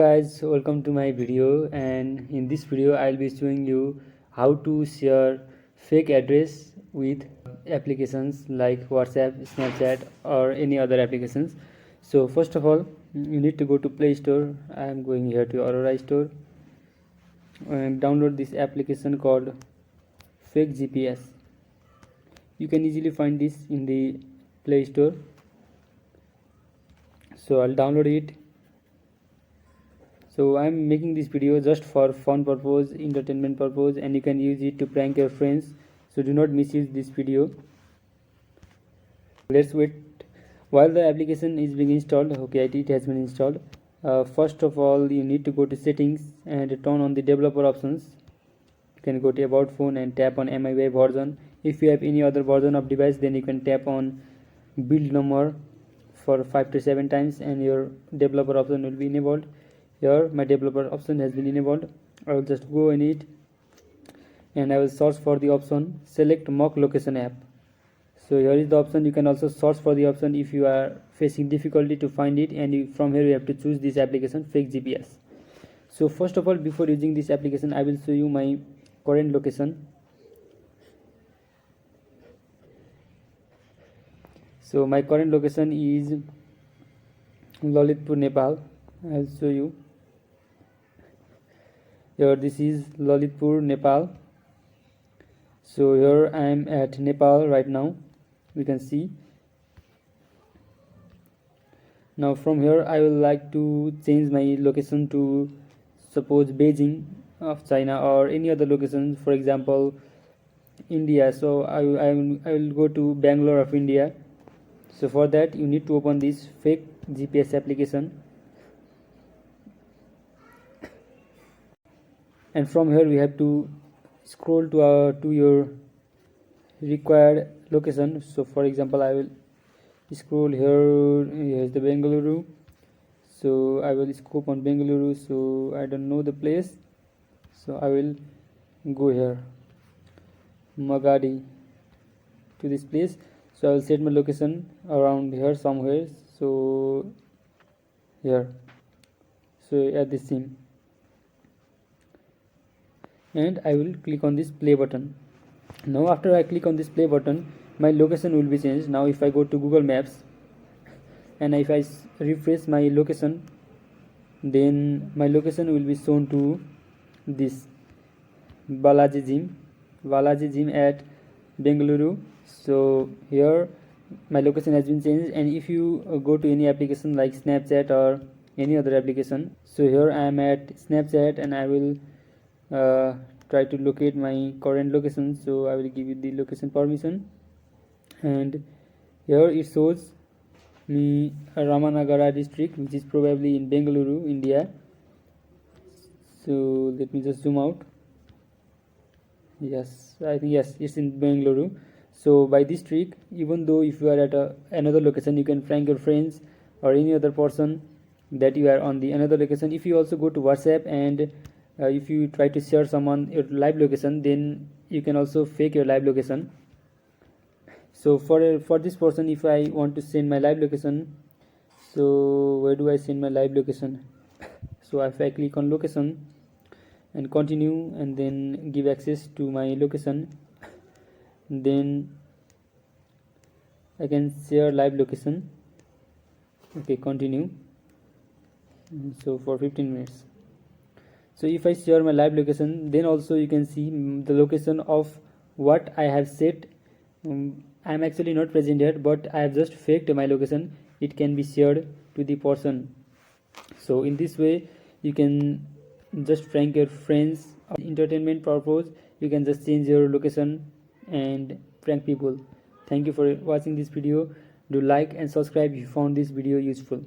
Guys, welcome to my video, and in this video I'll be showing you how to share fake address with applications like WhatsApp, Snapchat or any other applications. So first of all, you need to go to Play Store. I am going here to Aurora Store and download this application called Fake GPS. You can easily find this in the Play Store. So I'll download it. So I'm making this video just for fun purpose, entertainment purpose, and you can use it to prank your friends. So do not misuse this video. Let's wait while the application is being installed. Okay, it has been installed. First of all, you need to go to settings and turn on the developer options. You can go to about phone and tap on MIUI version. If you have any other version of device, then you can tap on build number for 5 to 7 times and your developer option will be enabled. Here my developer option has been enabled. I will just go in it and I will search for the option select mock location app. So here is the option. You can also search for the option if you are facing difficulty to find it, and from here you have to choose this application Fake GPS. So first of all, before using this application, I will show you my current location. So my current location is Lalitpur, Nepal. I will show you. Here this is Lalitpur, Nepal. So here I am at Nepal right now. We can see. Now from here I will like to change my location to suppose Beijing of China or any other location, for example India. So I will go to Bangalore of India. So for that you need to open this Fake GPS application, and from here we have to scroll to your required location. So for example I will scroll here. Here's the Bengaluru, so I will scope on Bengaluru. So I don't know the place, so I will go here Magadi to this place. So I will set my location around here somewhere. So here, so at this sim, and I will click on this play button. Now after I click on this play button, my location will be changed. Now if I go to Google Maps and if I refresh my location, then my location will be shown to this Balaji Gym at Bengaluru. So here my location has been changed, and if you go to any application like Snapchat or any other application, so here I am at Snapchat and I will try to locate my current location. So I will give you the location permission, and here it shows me Ramanagara district, which is probably in Bengaluru, India. So let me just zoom out. Yes, I think yes, it's in Bengaluru. So by this trick, even though if you are at another location, you can prank your friends or any other person that you are on the another location. If you also go to WhatsApp and if you try to share someone your live location, then you can also fake your live location. So for this person, if I want to send my live location, so where do I send my live location? So if I click on location and continue and then give access to my location, then I can share live location. Okay, continue. So for 15 minutes. So if I share my live location, then also you can see the location of what I have set. I am actually not present here, but I have just faked my location. It can be shared to the person. So in this way you can just prank your friends. Entertainment purpose, you can just change your location and prank people. Thank you for watching this video. Do like and subscribe if you found this video useful.